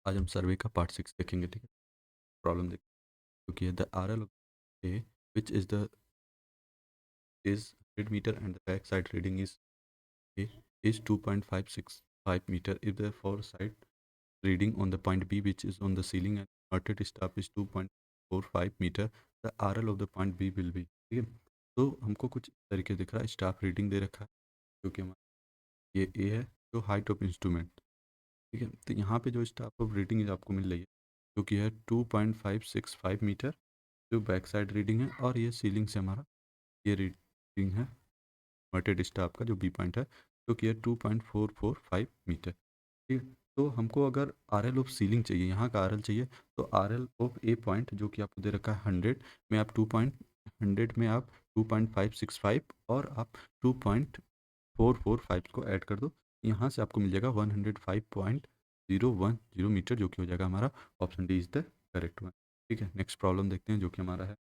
आज हम सर्वे का पार्ट 6 देखेंगे। ठीक है, प्रॉब्लम देखें क्योंकि है the R L A which is 100 metre and the back side reading is A is 2.565 metre if the fore side reading on the point B which is on the ceiling and noted staff is 2.45 metre the R L of the point B will be. ठीक है, तो हमको कुछ इस तरीके दिख रहा है, स्टाफ रीडिंग दे रखा है जो कि हमारा ये ए है, जो हाइट ऑफ इंस्ट्रूमेंट। ठीक है, तो यहाँ पे जो स्टाफ ऑफ रीडिंग आपको मिल रही है जो कि है 2.565 मीटर जो बैक साइड रीडिंग है, और ये सीलिंग से हमारा ये रीडिंग है मटेड स्टाफ का जो बी पॉइंट है जो कि है 2.445 मीटर। ठीक है, तो हमको अगर आर एल ऑफ सीलिंग चाहिए, यहाँ का आर एल चाहिए, तो are L of a point जो कि आपको दे रखा है 100 में, आप 2.100 में आप 2.565 और आप 2.445 को ऐड कर दो, यहाँ से आपको मिल जाएगा 105.010 मीटर जो कि हो जाएगा हमारा option D is the correct one. ठीक है, नेक्स्ट प्रॉब्लम देखते हैं जो कि हमारा है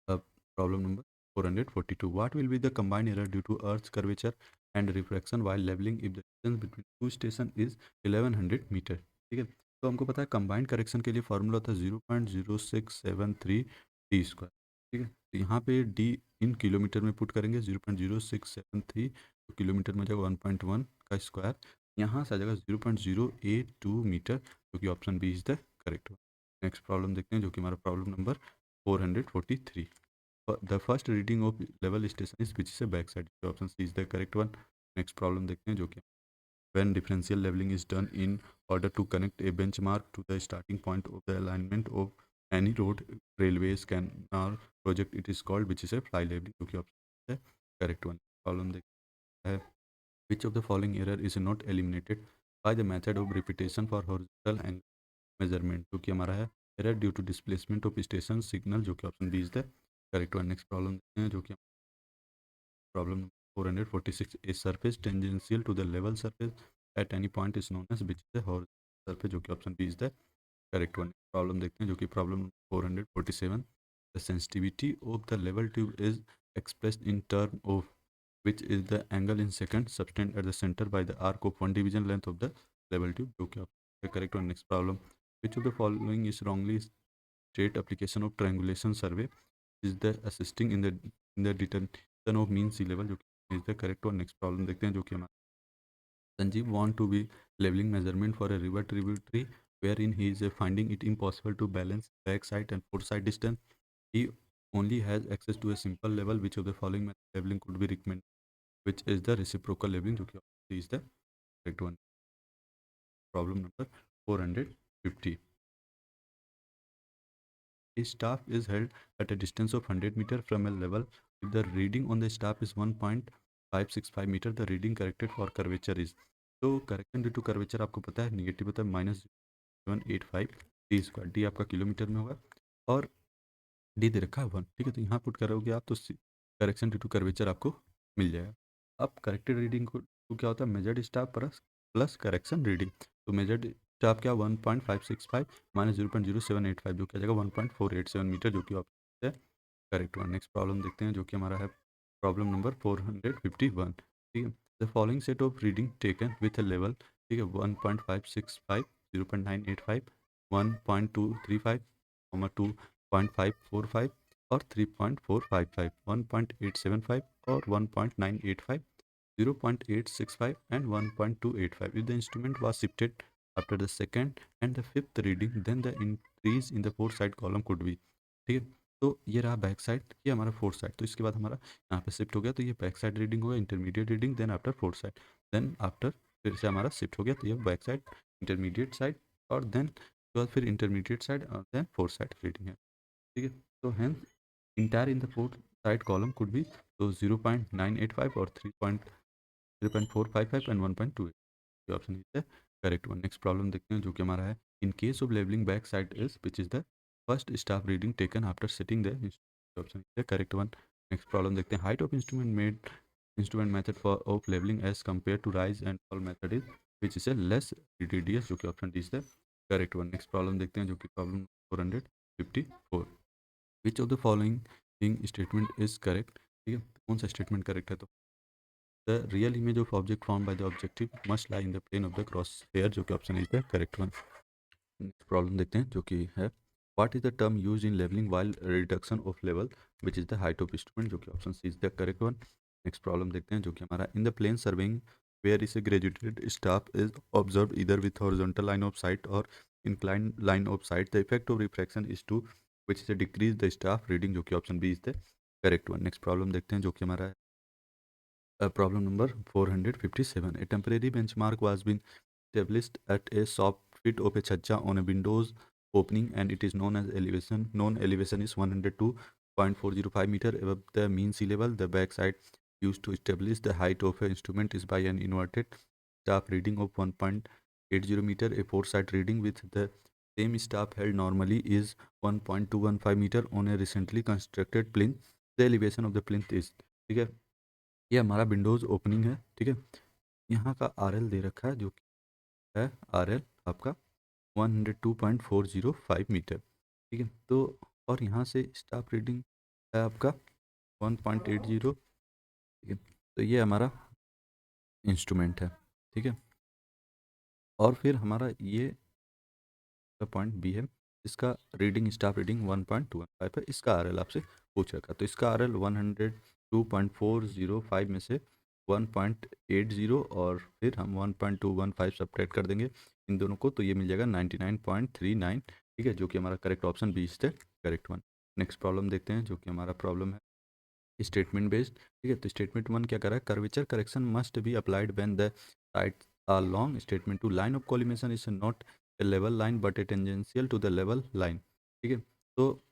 problem number 442। What will be the combined error due to Earth's curvature and refraction while leveling if the distance between two station is 1100 metre. ठीक है, तो हमको पता है कंबाइंड करेक्शन के लिए फॉर्मूला होता है 0.0673 डी स्क्वायर। ठीक है, तो यहाँ पे डी इन किलोमीटर में पुट करेंगे 0.0673, तो किलोमीटर में जाएगा 1.1 का स्क्वायर, यहाँ से आ जाएगा 0.082 मीटर जो कि option B is the correct one. Next problem देखते हैं जो कि हमारा problem number 443। The first reading of level station is which is a back side, so option C is the correct one। next problem देखते हैं जो कि when differential leveling is done in order to connect a benchmark to the starting point of the alignment of any road, railways, canal project, it is called which is a fly leveling जो कि option है correct one। problem देखते हैं which of the following error is not eliminated by the method of repetition for horizontal angle measurement जो कि हमारा है error due to displacement of station signal जो कि option B is the correct one। next problem देखते हैं जो कि problem 446। A surface tangential to the level surface at any point is known as which is the horizontal surface जो कि option B is the correct one. Problem देखते हैं जो कि problem 447। The sensitivity of the level tube is expressed in term of which is the angle in second subtend at the centre by the arc of one division length of the level tube जो कि option correct one. Next problem which of the following is wrongly state application of triangulation survey is the assisting in the determination of mean sea level जो कि is the correct one। next problem देखते हैं जो कि हमारा Sanjeev want to be leveling measurement for a river tributary wherein he is finding it impossible to balance back side and forward side distance। he only has access to a simple level, which of the following method leveling could be recommended, which is the reciprocal leveling जो कि is the correct one। problem number 450। A staff is held at a distance of 100 meter from a level. If the reading on the staff is 1.565 meter, the reading corrected for curvature is। तो correction due to curvature आपको पता है negative होता है -785 D square. D आपका kilometre में होगा और डी दे रखा है 1। ठीक है, तो यहाँ पुट करोगे आप तो करेक्शन ड्यू टू कर्वेचर आपको मिल जाएगा। अब करेक्टेड रीडिंग को क्या होता है measured staff plus plus correction reading. तो मेजर्ड स्टाफ क्या 1.565 माइनस 0.0785 जो क्या जाएगा 1.487 मीटर जो कि ऑप्शन है करेक्ट वन। नेक्स्ट प्रॉब्लम देखते हैं जो कि हमारा है प्रॉब्लम नंबर 451। ठीक है, the following set of reading taken with a level. ठीक है, 1.565, 0.985, 1.235, 2.545 और 3.455, 1.875 और 1.985, 0.865 and 1.285। If the instrument was shifted after the second and the fifth reading, then the increase in the fourth side column could be। ठीक है, तो ये रहा back side, ये हमारा फोर्थ साइड, तो इसके बाद हमारा यहाँ पे शिफ्ट हो गया, तो ये बैक साइड रीडिंग होगा, intermediate reading, then after fore side, then after फिर से हमारा शिफ्ट हो गया, तो ये बैक साइड, इंटरमीडिएट साइड, और देन उसके बाद फिर इंटरमीडिएट साइड और देन फोर्थ साइड रीडिंग है। ठीक है, तो hence entire in the fore side column could be तो 0.985 और 3.455 and 1.28 option is the correct one. Next problem देखते हैं जो कि हमारा है in case of levelling back side is which is the first staff reading taken after setting the option is the correct one. Next problem देखते हैं height of instrument made instrument method for of levelling as compare to rise and fall method is which is a less tedious जो कि option D is the correct one. Next problem देखते हैं जो कि problem 454। Which of the following statement is correct. ठीक है, कौन सा स्टेटमेंट करेक्ट है, तो the real image of object form by the objective must lie in the plane of the cross hair जो कि option is the correct one. Next problem देखते हैं जो कि है what is the term use in levelling while reduction of level which is the height of instrument, जो कि option C is the correct one. Next problem देखते हैं जो कि हमारा in the plane surveying where is a graduated staff is observe इधर with horizontal line of sight और inclined line of sight, the effect of refraction is to which is a decrease the staff reading, जो कि option B is the correct one. Next problem देखते हैं जो कि हमारा problem number 457। A temporary benchmark was been established at a soft fit of a chhacha on a windows opening and it is known as elevation. Known elevation is 102.405 meter above the mean sea level. The backside used to establish the height of an instrument is by an inverted staff reading of 1.80 meter. A foresight reading with the same staff held normally is 1.215 meter on a recently constructed plinth. The elevation of the plinth is, ठीक है, ये हमारा Windows opening है, ठीक है। यहाँ का R L दे रखा है जो कि है आर एल आपका 102.405 मीटर, ठीक है। तो और यहाँ से स्टाफ रीडिंग है आपका 1.80, ठीक है। तो ये हमारा इंस्ट्रूमेंट है, ठीक है। और फिर हमारा ये पॉइंट बी है, इसका रीडिंग स्टाफ रीडिंग 1.215 है, इसका आर एल आपसे पूछ रखा। तो इसका आर एल 102.405 में से 1.80 और फिर हम 1.215 सब्ट्रैक्ट कर देंगे इन दोनों को, तो ये मिल जाएगा 99.39, ठीक है, जो कि हमारा correct option B is the correct one. Next problem देखते हैं जो कि हमारा प्रॉब्लम है स्टेटमेंट बेस्ड, ठीक है। तो स्टेटमेंट वन क्या कर रहा है, curvature correction must be applied when the sides are long. Statement two line of collimation is not a level line but a tangential to the level line, ठीक है। तो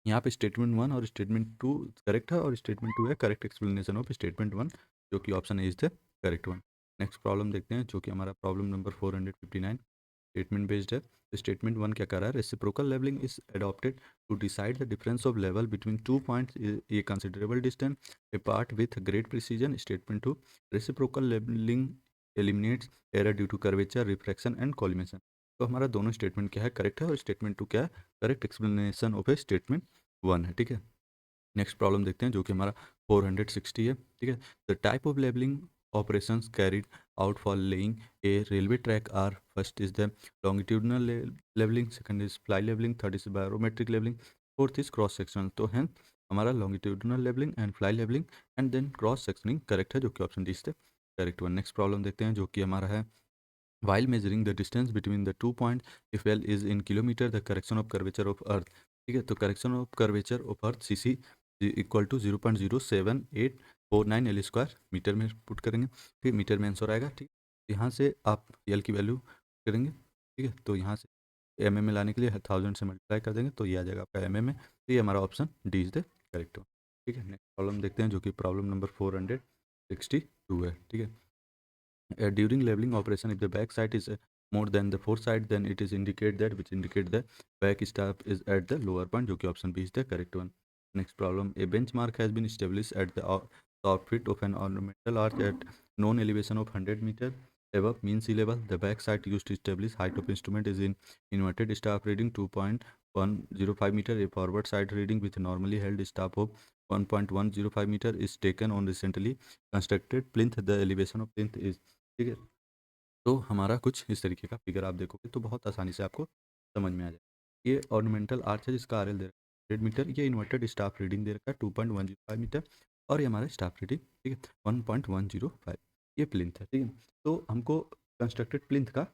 यहाँ पे स्टेटमेंट वन और स्टेटमेंट टू करेक्ट है और statement two है correct explanation of statement one, जो कि option is the correct one. Next problem देखते हैं जो कि हमारा प्रॉब्लम नंबर 459 स्टेटमेंट बेस्ड है। तो स्टेटमेंट वन क्या कर रहा है, reciprocal levelling is adopted to decide the difference of level between two points a considerable distance apart with great precision. Statement two reciprocal levelling eliminates error due to curvature refraction and collimation. तो हमारा दोनों statement क्या है, correct है, और statement to क्या है, correct explanation of A statement one है, ठीक है। नेक्स्ट प्रॉब्लम देखते हैं जो कि हमारा 460 है, ठीक है। The type of labelling operations carried out for laying a railway track are first is the longitudinal leveling, second is fly leveling, third is barometric leveling, fourth is cross sectional। तो है हमारा longitudinal leveling and fly leveling and then cross sectioning correct है, जो कि option D से correct one. Next problem देखते हैं जो कि हमारा है while measuring the distance between the 2 points if L is in kilometer the correction of curvature of earth, ठीक है। तो correction of curvature of earth C C equal to 0.07849 L square metre में पुट करेंगे, ठीक, metre में answer आएगा, ठीक। यहाँ से आप एल की वैल्यू करेंगे, ठीक है। तो यहाँ से एम में लाने के लिए 1000 से मल्टीप्लाई कर देंगे तो ये आ जाएगा आपका में। तो ये हमारा option D is the correct one, ठीक है। नेक्स्ट प्रॉब्लम देखते हैं जो कि प्रॉब्लम नंबर 462 है, ठीक है। During leveling operation, if the back side is more than the fore side, then it is indicate that which indicate the back staff is at the lower point, जो कि option B is the correct one. Next problem, a benchmark has been established at the top fit of an ornamental arch at known elevation of 100 meter above mean sea level. The back side used to establish height of instrument is in inverted staff reading 2.105 meter. A forward side reading with normally held staff of 1.105 meter is taken on recently constructed plinth. The elevation of plinth is, ठीक है। तो हमारा कुछ इस तरीके का figure आप देखोगे तो बहुत आसानी से आपको समझ में आ जाए। ये ऑर्नामेंटल आर्च है जिसका आर एल दे रखा है 100 मीटर, ये इन्वर्टेड स्टाफ रीडिंग दे रखा है 2.105 मीटर और ये हमारा स्टाफ रीडिंग, ठीक है, 1.105, ये प्लिंथ है, ठीक है। तो हमको कंस्ट्रक्टेड प्लिंथ का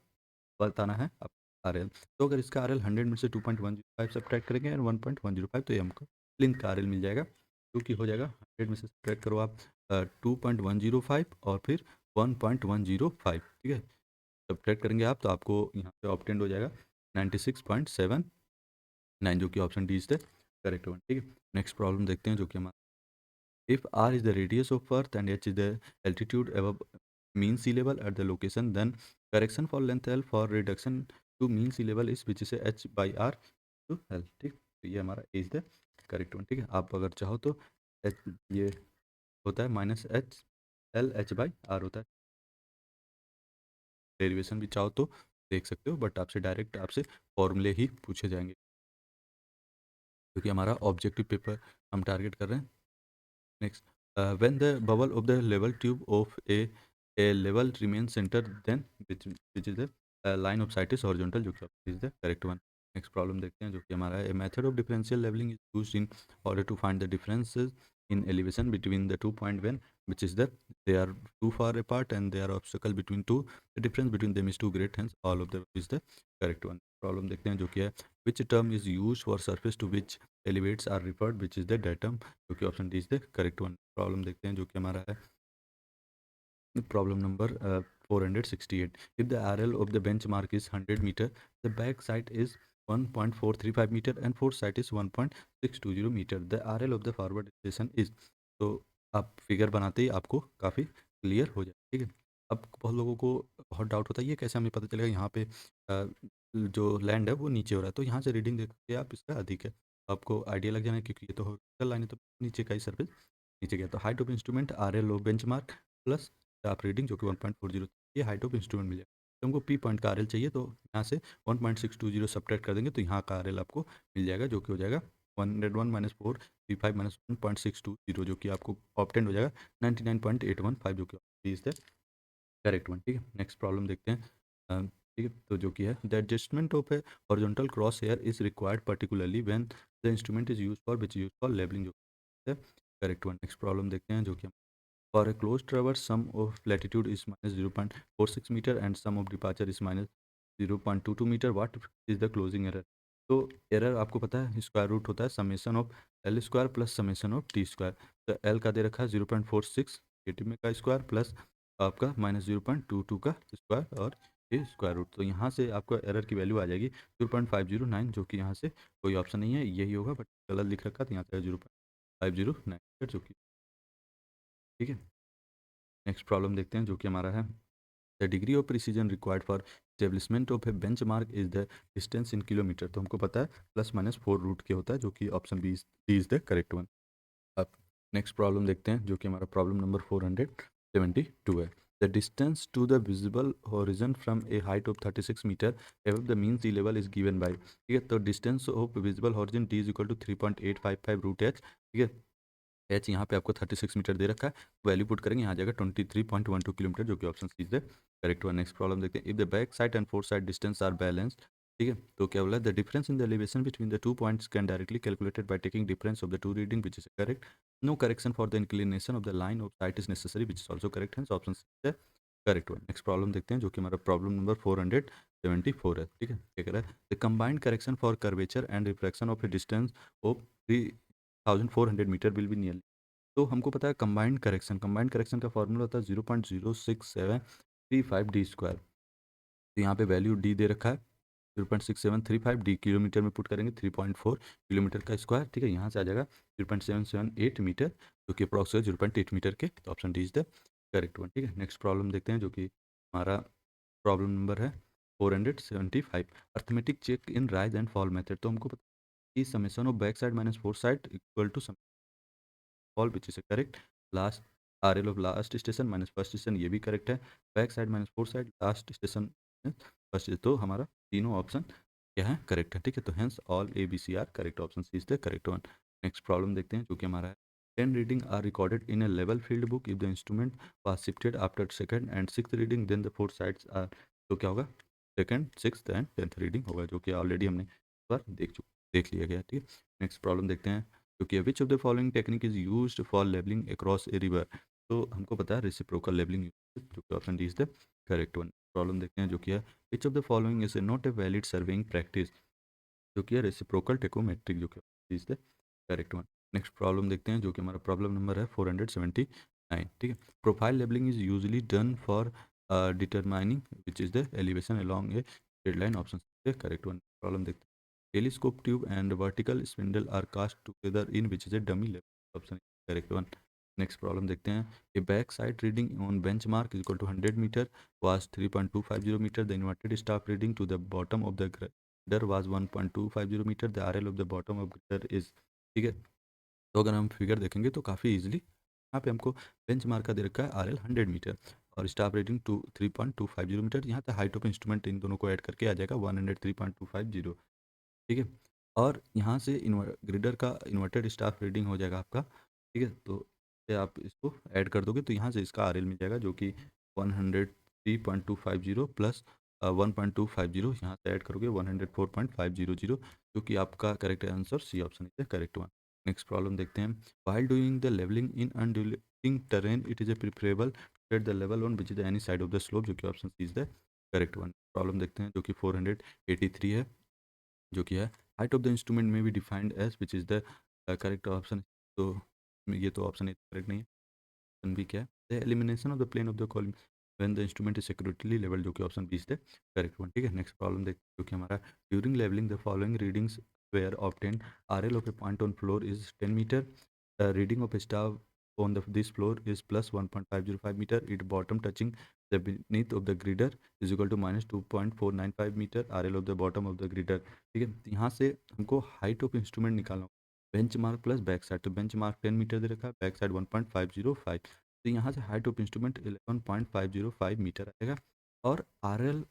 बताना है अब आर एल। तो अगर इसका आर एल 100 में से 2.105 सब्ट्रैक्ट करेंगे और 1.105 तो ये हमको प्लिंथ का आर एल मिल जाएगा, जो कि हो जाएगा 100 में से सब्ट्रैक्ट करो आप 2.105 और फिर 1.105, ठीक है। सब्ट्रैक्ट करेंगे आप तो आपको यहाँ पे ऑप्टेंड हो जाएगा 96.79, जो कि option D is the correct one, ठीक है। नेक्स्ट प्रॉब्लम देखते हैं जो कि हमारा if r is the radius of earth and h is the altitude above mean sea level at the location, then correction for length l for reduction to mean sea level is which is h by r to l, ठीक। तो ये हमारा is the correct one, ठीक है। आप अगर चाहो तो h ये होता है minus H L H by R होता है, डेरिवेशन भी चाहो तो देख सकते हो बट आपसे डायरेक्ट आपसे फॉर्मूले ही पूछे जाएंगे क्योंकि हमारा ऑब्जेक्टिव पेपर हम टारगेट कर रहे हैं। Next, when the bubble of the level tube of a level remain centre then which is the line of sight is horizontal, जो कि is the correct one. Next problem देखते हैं जो कि हमारा है, a method of differential levelling is used in order to find the differences in elevation between the 2 point when which is that they are too far apart and they are obstacle between two, the difference between them is too great, hence all of them is the correct one। Problem देखते हैं जो कि है, which term is used for surface to which elevates are referred, which is the datum, जो कि option D is the correct one. Problem देखते हैं जो कि हमारा है problem number 468, if the RL of the benchmark is 100 meter, the back side is 1.435 meter and forward side is 1.620 meter, the RL of the forward station is। तो आप figure बनाते ही आपको काफ़ी क्लियर हो जाए, ठीक है। अब बहुत लोगों को बहुत डाउट होता है ये कैसे हमें पता चलेगा यहाँ पे जो लैंड है वो नीचे हो रहा है, तो यहाँ से रीडिंग देख के आप इसका अधिक है, आपको आइडिया लग जाना है, क्योंकि ये तो हॉरिजॉन्टल लाइन है तो नीचे का ही सर्फेस नीचे गया, तो height of instrument RL of benchmark plus आप रीडिंग जो कि 1.40, ये हाइट ऑफ इंस्ट्रूमेंट मिल जाएगा। तो हमको पी पॉइंट का RL चाहिए, तो यहाँ से 1.620 सब्ट्रैक्ट कर देंगे तो यहाँ का RL आपको मिल जाएगा, जो कि हो जाएगा 101 माइनस 435 माइनस 1.620, जो कि आपको ऑप्टेंड हो जाएगा 99.815, जो कि इज द करेक्ट वन, ठीक है। नेक्स्ट प्रॉब्लम देखते हैं, ठीक है, तो जो कि है, the adjustment of A horizontal cross here is required particularly when the instrument is use for which use for labelling, जो है करेक्ट वन। नेक्स्ट प्रॉब्लम देखते हैं जो कि for a closed traverse, sum of latitude is minus 0.46 meter and sum of departure is minus 0.22 meter. What is the closing error? तो error आपको पता है स्क्वायर रूट होता है summation of L square plus summation of T square, तो L का दे रखा है 0.46 एटी में का स्क्वायर प्लस आपका माइनस 0.22 का स्क्वायर और ये स्क्वायर रूट, तो यहाँ से आपको एरर की वैल्यू आ जाएगी 0.509, जो कि यहाँ से कोई ऑप्शन नहीं है, यही होगा, बट गलत लिख रखा तो यहाँ से 0.509, जो कि ठीक है। नेक्स्ट प्रॉब्लम देखते हैं जो कि हमारा है, the degree of precision required for establishment of A bench mark is the distance in kilometre, तो हमको पता है प्लस माइनस 4 रूट के होता है, जो कि option B is the correct one. अब नेक्स्ट प्रॉब्लम देखते हैं जो कि हमारा प्रॉब्लम नंबर 472 है, the distance to the visible horizon from a height of 36 metre above the mean sea level is given by, ठीक है, तो distance of visible horizon D is equal to 3.855 root H, ठीक है। H यहाँ पे आपको 36 metre दे रखा है, वैल्यू पुट करेंगे यहाँ जाएगा 23.12 किलोमीटर, जो कि option C is the correct one. Next problem देखते हैं, if the back side and fore side distance are balanced, ठीक है, तो क्या बोला, the difference in the elevation between the two points can directly calculated by taking difference of the two reading, which is correct, no correction for the inclination of the line of sight is necessary, which is also correct, है option C is the correct one. Next problem देखते हैं जो कि हमारा problem number 474 है, ठीक है, क्या कह रहा है, the combined correction for curvature and refraction of a distance of 3400 metre will be near, तो हमको पता है कंबाइंड करेक्शन का फॉर्मूला होता है 0.06735 डी स्क्वायर, तो यहाँ पे वैल्यू डी दे रखा है 0.6735, डी किलोमीटर में पुट करेंगे 3.4 किलोमीटर का स्क्वायर, ठीक है, यहाँ से आ जाएगा 0.778 मीटर, जो कि अप्रॉक्स 0.8 मीटर के, तो option D is the correct one, ठीक है। नेक्स्ट प्रॉब्लम देखते हैं जो कि हमारा प्रॉब्लम नंबर है 475, arithmetic check in rise and fall method, तो हमको पता है कि summation of back side minus fore side equal to fall, which is correct, last RL of last station minus first station, ये भी करेक्ट है, back side minus fore side last station first, तो हमारा तीनों ऑप्शन क्या है correct है, ठीक है, तो hence all ABC are correct, option C is the correct one. Next problem देखते हैं जो कि हमारा है, 10 reading are recorded in a level field book if the instrument was shifted after second and sixth reading then the fourth sides are, तो क्या होगा, second sixth and 10th reading होगा, जो कि ऑलरेडी हमने इस बार देख लिया गया, ठीक है। नेक्स्ट प्रॉब्लम देखते हैं क्योंकि विच of the following technique is used for labelling across a river, तो हमको पता है रेसिप्रोकल लेबलिंग, जो कि option D is the correct one. Problem देखते हैं जो कि है, which of the following is not a valid surveying practice, जो कि है रेसिप्रोकल टेकोमेट्रिक, जो कि is the correct one. Next problem देखते हैं जो कि हमारा प्रॉब्लम नंबर है 479, ठीक है, profile labelling is usually done for determining which is the elevation along a straight line, option correct one. Problem देखते हैं, telescope tube and vertical spindle are cast together in which is a dummy level, option correct one। next problem देखते हैं, a back side reading on benchmark is equal to 100 meter was 3.250 meter, the inverted staff reading to the bottom of the girder was 1.250 meter, the RL of the bottom of girder is, ठीक है, तो अगर हम figure देखेंगे तो काफ़ी easily यहाँ पे हमको बेंच मार्क का दे रखा है RL 100 मीटर और स्टाफ रेटिंग 3.250 मीटर, यहाँ पे हाइट ऑफ इंस्ट्रूमेंट इन दोनों को ऐड करके आ जाएगा 103.250, ठीक है, और यहाँ से ग्रिडर का इन्वर्टेड स्टाफ रीडिंग हो जाएगा आपका, ठीक है, तो से आप इसको ऐड कर दोगे तो यहाँ से इसका RL मिल जाएगा, जो कि 103.250 प्लस 1.250 यहाँ से ऐड करोगे 104.500, जो कि आपका correct answer C option is the correct one. Next problem देखते हैं। While doing the levelling in undulating terrain it is a preferable at the level on which is any side of the slope, जो कि option C is the correct one. Problem देखते हैं जो कि 483 है, जो कि है हाइट ऑफ द इंस्ट्रूमेंट में भी defined as which is the correct option. तो ये तो ऑप्शन ए करेक्ट नहीं है, ऑप्शन बी क्या है, the elimination of the plane of the column when the instrument is accurately level, जो कि option B is the correct one. ठीक है, नेक्स्ट प्रॉब्लम देखते हैं जो कि हमारा during levelling the following readings were obtain, R L of a point on floor is 10 metre, reading of a star on this floor is plus 1.505 meter, it bottom touching the beneath of the grider is equal to minus 2.495 meter, RL of the bottom of the grider। ठीक है, तो यहाँ से हमको height of instrument निकालना होगा, bench mark plus back side, तो bench mark 10 metre दे रखा है, बैक साइड 1.505, तो यहाँ से हाइट ऑफ इंस्ट्रूमेंट 11.505 मीटर आएगा। और R L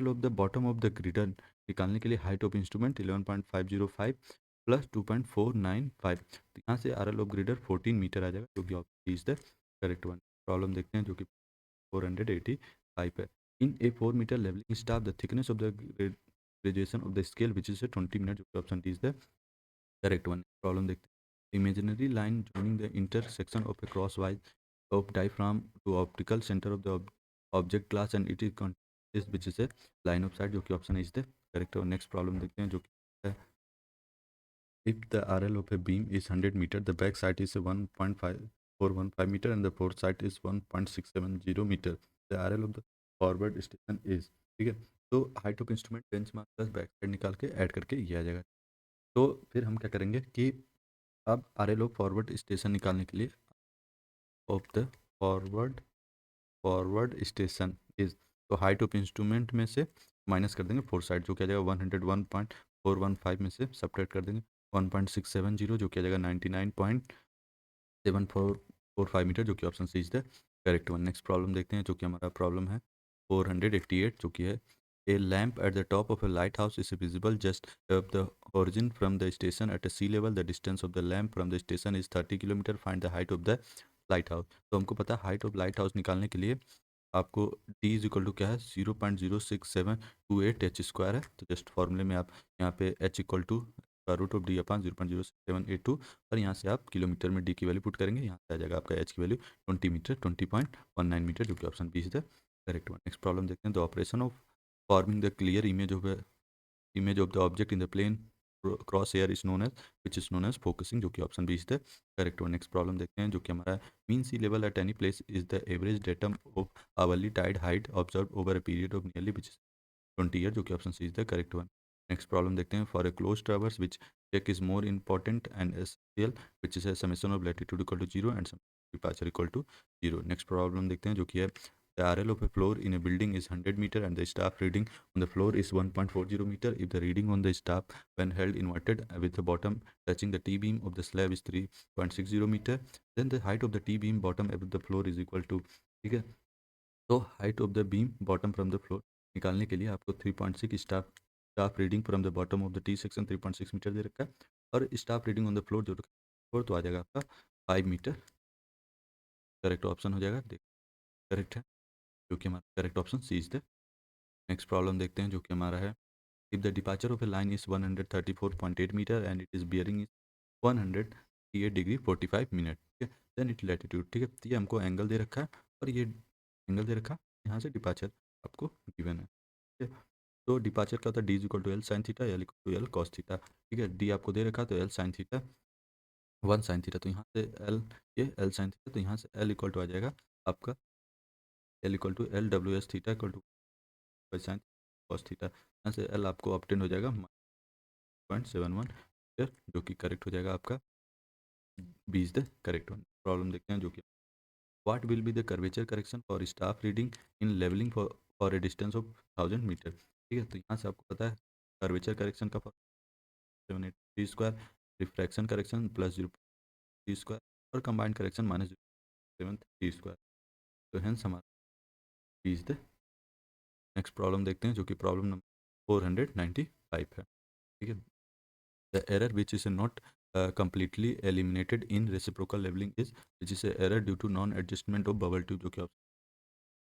of the bottom of the girder निकालने के लिए हाइट ऑफ इंस्ट्रूमेंट 11.505 प्लस 2.495, तो यहाँ से R L of girder 14 metre आ जाएगा, जो कि option is the correct one. Problem देखते हैं जो कि 485 है। In a 4 metre levelling staff the thickness of the graduation of the scale which is 20 minute, जो कि option D is the correct one. Problem देखते हैं। Imaginary line joining the intersection of a crosswise of diaphragm to optical center of the object class and it is consists which is a line of sight, जो कि option is the correct. और next problem देखते हैं जो कि है, if the RL of a beam is 100 meter, the back side is 1.5415 meter and the forward side is 1.670 meter, the RL of the forward station is। ठीक है, तो height of instrument bench mark plus back side निकाल के add करके ये आ जाएगा। तो फिर हम क्या करेंगे कि अब are L of forward station निकालने के लिए of the forward forward station is, तो हाइट ऑफ इंस्ट्रूमेंट में से माइनस कर देंगे फोर साइड, जो क्या जाएगा 101.415 में से सब्ट्रैक्ट कर देंगे 1.670, जो क्या जाएगा 99.7445 मीटर, जो कि option C is the correct one. Next problem देखते हैं जो कि हमारा प्रॉब्लम है 488, जो कि है A lamp at the top of a lighthouse is visible just above the horizon from the station at a sea level. The distance of the lamp from the station is 30 kilometer. Find the height of the lighthouse। तो हमको पता है height of light house निकालने के लिए आपको T is equal to क्या है 0.06728 एच स्क्वायर है, तो जस्ट फॉर्मूले में आप यहाँ पे H equal to root of D upon 0.06782, और यहाँ से आप किलोमीटर में डी की वैल्यू पुट करेंगे, यहाँ से आ जाएगा आपका एच की वैल्यू 20 मीटर 20.19 मीटर, जो कि option B is the correct one. Next problem देखते हैं। The operation of forming the clear image of the object in the plane crosshair is known as, which is known as focusing, जो कि option B is the correct one. Next problem देखते हैं जो कि हमारा mean sea level at any place is the average datum of hourly tide height observe over a period of nearly which is 20 year, जो कि option C is the correct one. Next problem देखते हैं। For a close traverse which check is more important and essential which is a summation of latitude equal to zero and departure equal to zero. Next problem देखते हैं जो कि है the RL of a floor in a building is 100 meter and the staff reading on the floor is 1.40 meter. If the reading on the staff when held inverted with the bottom touching the T beam of the slab is 3.60 meter, then the height of the T beam bottom above the floor is equal to। ठीक है, तो height of the beam bottom from the floor निकालने के लिए आपको 3.6 staff reading from the bottom of the T section 3.6 metre दे रखा है, और staff reading on the floor जो फ्लोर तो आ जाएगा आपका 5 मीटर, करेक्ट ऑप्शन हो जाएगा देख करेक्ट है, जो कि हमारा correct option C is the. Next problem देखते हैं जो कि हमारा है if the departure of a line is 134.8 metre and it is bearing is 138 degree 45 minute, ठीक है, देन इट लैटिट्यूड। ठीक है, तो ये हमको एंगल दे रखा है और ये एंगल दे रखा है, यहाँ से डिपार्चर आपको गिवन है। ठीक है, तो डिपार्चर का होता है D is equal to L sine theta, L equal to L cos theta. ठीक है, डी आपको दे रखा है तो L sine theta 1 sine theta, तो यहाँ से एल ये एल साइन थीटा, तो यहाँ से एल इक्वल टू आ जाएगा आपका L equal to L W S theta equal to sine cos theta, यहाँ से एल आपको ऑब्टेन हो जाएगा 0.71 मीटर, जो कि करेक्ट हो जाएगा आपका B is the correct one. Problem देखते हैं जो कि what will be the curvature correction for staff reading in levelling for a distance of 1000 metre. ठीक है, तो यहाँ से आपको पता है कर्वेचर करेक्शन का 783 square, refraction correction plus 0 square और कंबाइंड करेक्शन माइनस 0.73 स्क्वायर, तो हेंस हमारा B is the. Next problem देखते हैं जो कि प्रॉब्लम नंबर 495 है। ठीक है, the error which is not completely eliminated in reciprocal leveling is which is a error due to non adjustment of bubble tube, जो कि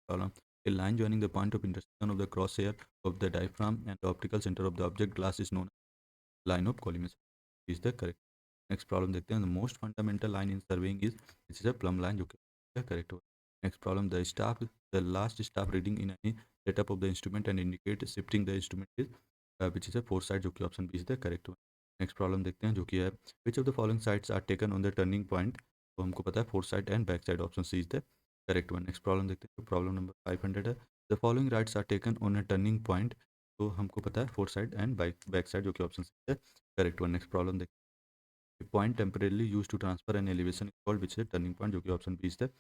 problem A line joining the point of intersection of the crosshair of the diaphragm and the optical center of the object glass is known as line of collimacy. Is the correct? Next problem देखते हैं. The most fundamental line in surveying is which is a plumb line, जो कि है correct होगा. Next problem, the last staff reading in any setup of the instrument and indicate shifting the instrument is which is a foresight, जो कि option B is the correct one. Next problem देखते हैं जो कि है which of the following sides are taken on the turning point. तो हमको पता है fore side and back side, option C is the correct one. Next problem देखते हैं. प्रॉब्लम नंबर 500 है. The following rights are taken on a turning point. तो हमको पता है fore side and back side, जो कि option C is the correct one. Next problem देखते हैं. Point temporarily use to transfer an elevation called which is turning point, जो कि option B is the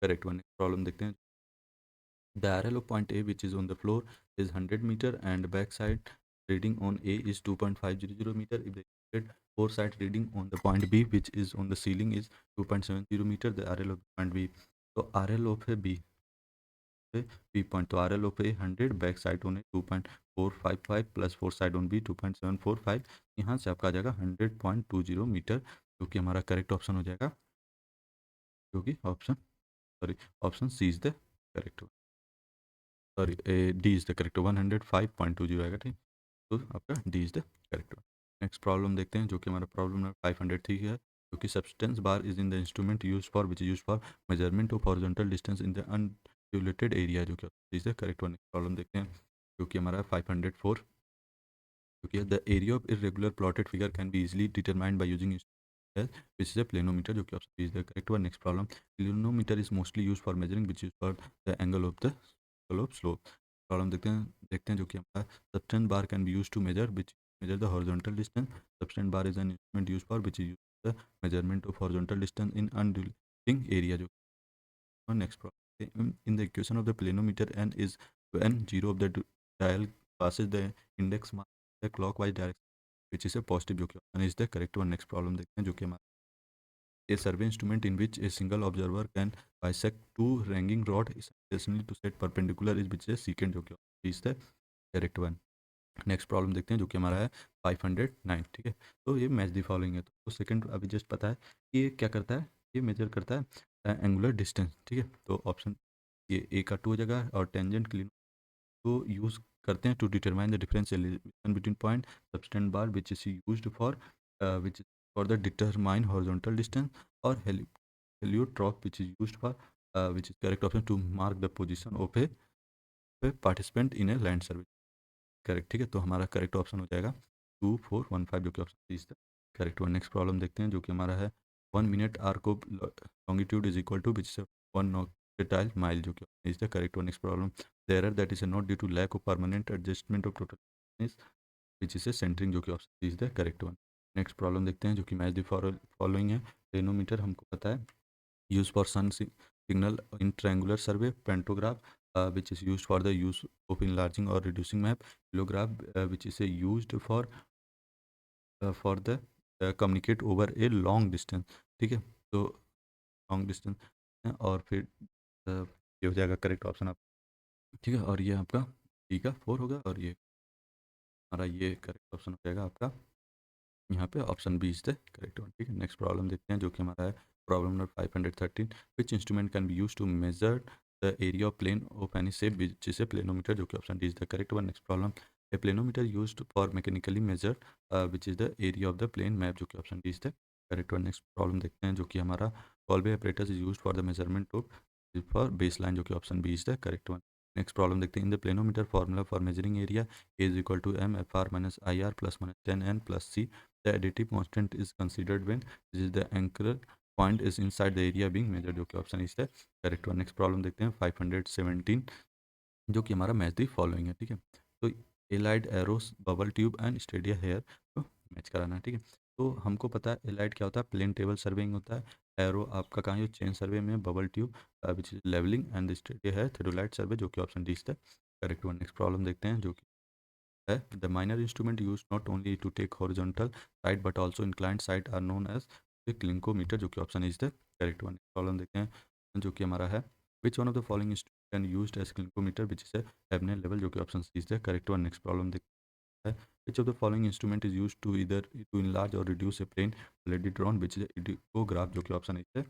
correct one. Next problem देखते हैं. The RL of point A, which is on the floor, is 100 meter and backside reading on A is 2.500 meter. If the indicated foresight reading on the point B, which is on the ceiling, is 2.70 meter, the RL of point B. So RL of B B point. तो RL of A 100, back side on A 2.455 plus four side on B 2.745. यहाँ से आपका आ जाएगा 100.20 metre, जो कि हमारा correct option हो जाएगा, जो कि option C is the correct. Sorry, D is the correct. 105.20 आएगा. ठीक, तो आपका D is the correct. Next problem देखते हैं जो कि हमारा प्रॉब्लम नंबर 503 है, जो कि subtense bar is in the instrument use for which use for measurement of horizontal distance in the undulated area, जो कि is the correct one. Problem देखते हैं जो कि हमारा 504, क्योंकि the area of irregular plotted figure can be easily determined by using which is a planimeter, जो कि option is the correct one. Next problem. Planimeter is mostly use for measuring which use for the angle of the slope. Problem देखते हैं जो कि हमारा subtense bar can be use to measure which measure the horizontal distance. Subtense bar is an instrument use for which is use the measurement of horizontal distance in undulating area, जो. Next problem. In the equation of the planimeter N is when zero of the dial passes the index mark the clockwise direction which is a positive, जो कि option is the correct one. Next problem देखते हैं जो कि हमारा a survey instrument in which a single observer can bisect two hanging rod simultaneously to set perpendicular is which is secant, जो कि is the correct one. Next problem देखते हैं जो कि हमारा है 509. ठीक है, तो ये मैच दी फॉलोइंग है. तो सेकंड अभी जस्ट पता है कि ये क्या करता है, ये मेजर करता है एंगुलर डिस्टेंस. ठीक है, तो ऑप्शन ये ए का 2 जगह और टेंजेंट क्लीन तो यूज़ करते हैं to determine the difference elevation between point. Subtense bar which is used for which for the determine horizontal distance. और heliotrope which is used for which is correct option to mark the position of a participant in a land service. Correct. ठीक है, तो हमारा correct option हो जाएगा 2415, जो कि option is the correct one. Next problem देखते हैं जो कि हमारा है 1 minute arc of longitude is equal to which 1 noctile mile, जो कि is the correct one. Next problem. The error that is not due to lack of permanent adjustment of total is which is a centering, जो कि option is the correct one. Next problem देखते हैं जो कि match the following है. प्लेनोमीटर हमको पता है use for sun signal in triangular survey. Pantograph which is used for the use of enlarging or reducing map. Kilograph which is used for the communicate over a long distance. ठीक है, तो long distance और फिर ये हो जाएगा correct option आप. ठीक है, और ये आपका डी का 4 होगा और ये हमारा ये करेक्ट ऑप्शन हो जाएगा आपका यहाँ पे option B is the correct one. ठीक है, नेक्स्ट प्रॉब्लम देखते हैं जो कि हमारा है problem number 513. Which instrument can be use to measure the area of plane of any shape which is a planimeter, जो कि option D is the correct one. Next problem. A planimeter use for mechanically measure which is the area of the plane map, जो कि option D is the correct one. Next problem देखते हैं जो कि हमारा Colby operators is use for the measurement of for base line, जो कि option B is the correct one. Next problem देखते हैं. In the planimeter formula for measuring area is equal to M F R minus I R plus minus 10n plus C. The additive constant is considered when this is the anchor point is inside the area being measured, जो कि option is the correct one. Next problem देखते हैं 517, जो कि हमारा match the following है. ठीक है, तो allied arrows bubble tube and stadia hair तो मैच कराना है. ठीक है, तो हमको पता है एलाइड क्या होता है, प्लेन टेबल सर्वेइंग होता है. एरो आपका कहाँ है, चेन सर्वे में. Bubble tube which is levelling and stadia hair theodolite survey, जो कि option D is the correct one. Next problem देखते हैं जो कि the minor instrument used not only to take horizontal side but also inclined side are known as the clinkometer, जो कि option is the correct one. Problem देखते हैं जो कि हमारा है which one of the following instrument can used as clinkometer which is a Fresnel level, जो कि option is the correct one. Next problem देखते हैं which of the following instrument is used to either to enlarge or reduce a plane already drawn which is a ideograph, जो कि option is the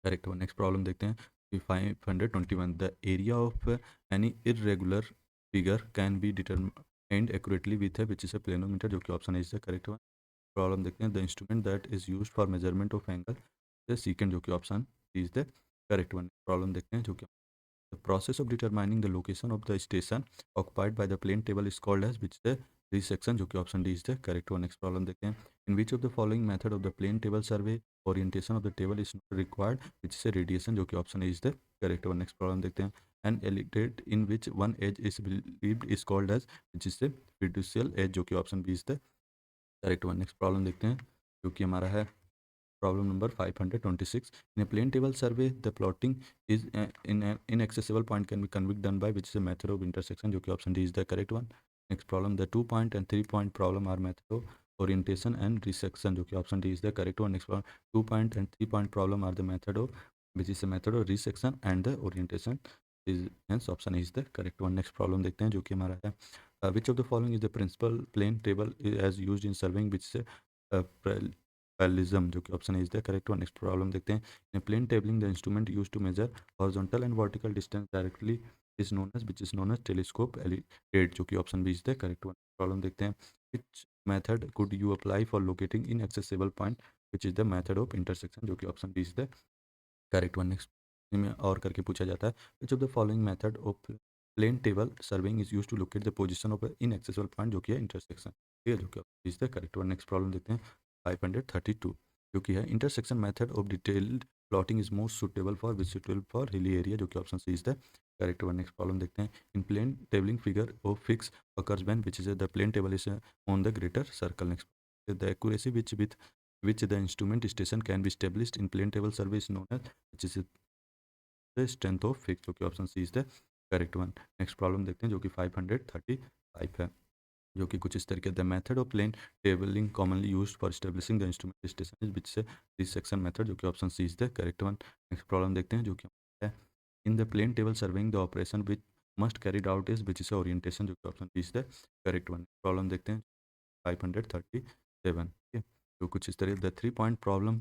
correct one. Next problem देखते हैं 521. The area of any irregular figure can be determined accurately with a which is a planometer, जो कि option है इसका correct one. Problem देखते हैं. The instrument that is used for measurement of angle the सीकेंड, जो कि option is the correct one. Problem देखते हैं जो कि the process of determining the location of the station occupied by the plane table is called as which the resection, जो कि option D is the correct one. Next problem देखते हैं. In which of the following method of the plane table survey orientation of the table is not required which is radiation, जो कि option is the correct one. Next problem देखते हैं. An alidade in which one edge is believed is called edge which is the fiducial edge, जो कि option B is the correct one. Next problem देखते हैं जो कि हमारा है problem number 526. In a plane table survey, the plotting is in an inaccessible point can be convict done by which is a method of intersection, जो कि option D is the correct one. Next problem, the 2 point and 3 point problem are method of orientation and resection, जो कि option D is the correct one. Next problem, 2 point and 3 point problem are the method of which is a method of resection and the orientation is hence option is the correct one. Next problem देखते हैं जो कि हमारा है which of the following is the principal plane table as used in surveying, which is a parallelism, जो कि option is the correct one. Next problem देखते हैं. In plane tabling the instrument use to measure horizontal and vertical distance directly is known as which is known as telescope alidade, जो कि option B is the correct one. Problem देखते हैं. Which method could you apply for locating in accessible point, which is the method of intersection, जो कि option B is the correct one. Next में और करके पूछा जाता है. Which of the following method of plane table serving is use to locate the position of in accessible point, जो कि है इंटरसेक्शन. ठीक है, जो कि is the correct one. Next problem देखते हैं. 532 जो कि है intersection method of detailed plotting is most suitable for which suitable for hilly area, जो कि option C is the correct one. Next problem देखते हैं. In plane tabling figure of fix occurs when which is the plane table is on the greater circle. Next the accuracy which with which the instrument station can be established in plane table survey is known as which is the strength of fix, जो कि option C is the correct one. Next problem देखते हैं जो कि 535 है, जो कि कुछ इस तरीके. The method of plane tabling commonly used for establishing the instrument station which से रिसेक्शन मेथड, जो कि option C is the correct one. Next problem देखते हैं जो कि है. In the plane table serving the operation which must carried out is which is orientation, जो कि option B is the correct one. Problem देखते हैं 537. ठीक है, तो कुछ इस तरह. The 3 point problem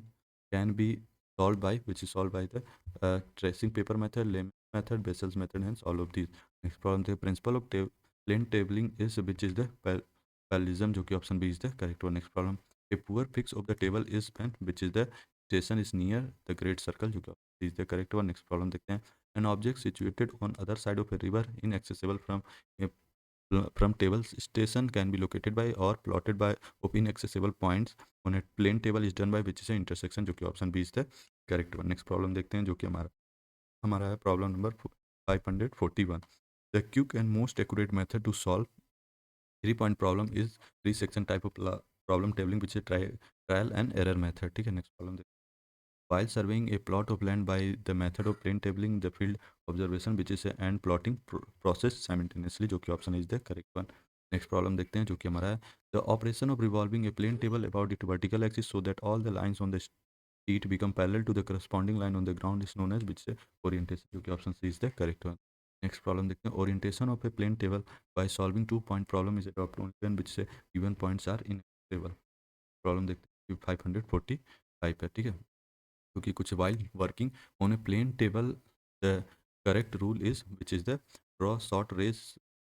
can be solved by which is solved by the tracing paper method, Lehman method, Bessel's method, hence all of these. Next problem, the principle of plane tabling is which is the parallelism, जो कि option B is the correct one. Next problem. A poor fix of the table is when which is the station is near the great circle, जो कि is the correct one. Next problem देखते हैं. An object situated on other side of a river inaccessible from table station can be located by or plotted by of inaccessible points on a plane table is done by which is a intersection, जो कि option B is the correct one. Next problem देखते हैं जो कि हमारा हमारा है problem number 541. The quick and most accurate method to solve 3 point problem is resection type of problem tabling which is trial and error method. ठीक है, next problem. While surveying a plot of land by the method of plane tabling, the field observation which is and plotting process simultaneously, जो कि option is the correct one. Next problem देखते हैं जो कि हमारा है. The operation of revolving a plane table about it vertical axis so that all the lines on the sheet become parallel to the corresponding line on the ground is known as which is orientation, जो कि option C is the correct one. Next problem देखते हैं. Orientation of a plane table by solving 2 point problem is adopt only when which से given points are in table. Problem देखते हैं 545 है. ठीक है, क्योंकि कुछ while working on a plane table the correct rule is which is the draw short rays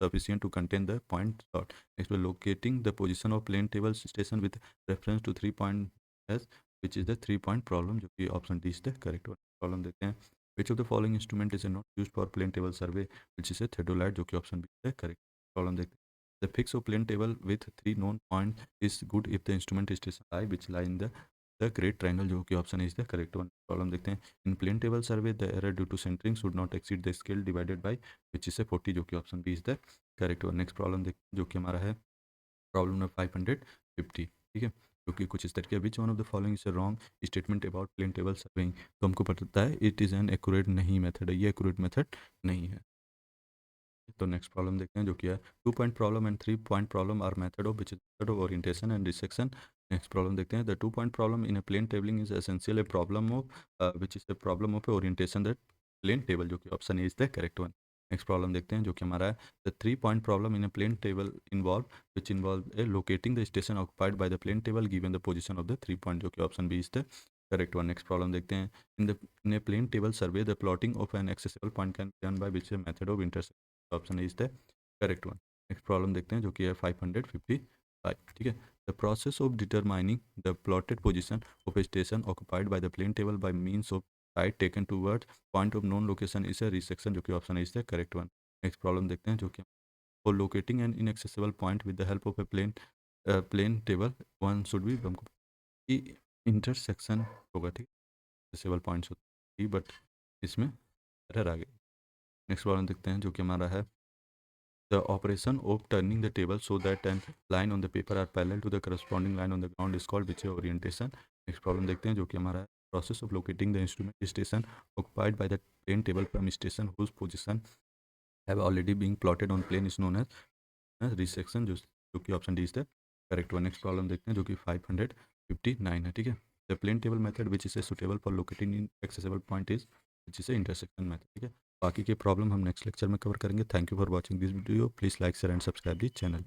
sufficient to contain the point shot. Next, by locating the position of plane table station with reference to 3 point as which is the 3 point problem, जो कि option D is the correct one. Problem देते हैं. which of the following instrument is not used for plane table survey, which is a theodolite, जो कि option B is the correct. Problem देखते हैं. The fix of plane table with 3 known points is good if the instrument station lie which lie in the great triangle, जो कि option is the correct one. Problem देखते हैं. In plane table survey the error due to centring should not exceed the scale divided by which is say 40, जो कि option B is the correct one. Next problem देखते हैं जो कि हमारा है प्रॉब्लम नंबर 550. ठीक है, जो कि कुछ इस तरीके. Which one of the following is a wrong statement about plane table surveying, तो हमको पता है इट इज़ एन एक्यूरेट नहीं मेथड है, ये एक्यूरेट मेथड नहीं है. तो नेक्स्ट प्रॉब्लम देखते हैं जो कि है 2 point problem and 3 point problem are method of which is method of orientation and dissection. Next problem देखते हैं. The 2 point problem in a plane tabling is essential a problem of which is the problem of orientation that plane table, जो कि option is the correct one. Next problem देखते हैं जो कि हमारा है. The 3 point problem in a plane table involve which involve a locating the station occupied by the plane table given the position of the 3 point, जो कि option B is the correct one. Next problem देखते हैं। In a plane table survey the plotting of an accessible point can be done by which method of intersection. Option is the correct one. Next problem देखते हैं जो कि है 555। ठीक है। The process of determining the plotted position of a station occupied by the plane table by means of side taken towards point of non location is a resection, जो कि option is the correct one. Next problem देखते हैं जो कि for locating an inaccessible point with the help of a plane table one should be, हमको intersection होगा, ठीक है, एक्सेसिबल पॉइंट्स होती, बट इसमें एरर आ गई। नेक्स्ट प्रॉब्लम देखते हैं जो कि हमारा है the operation of turning the table so that an line on the paper are parallel to the corresponding line on the ground is called which orientation. Next problem देखते हैं जो कि हमारा है process of locating the instrument station occupied by the plane table from station whose position have already been plotted on plane is known as resection, जो कि option D is the correct one. Next problem देखते हैं जो कि 559 है, ठीक है। The plane table method which is a suitable for locating in accessible point is which is a intersection method, ठीक है। बाकी के प्रॉब्लम हम नेक्स्ट लेक्चर में कवर करेंगे। Thank you for watching this video. Please like share and subscribe the channel.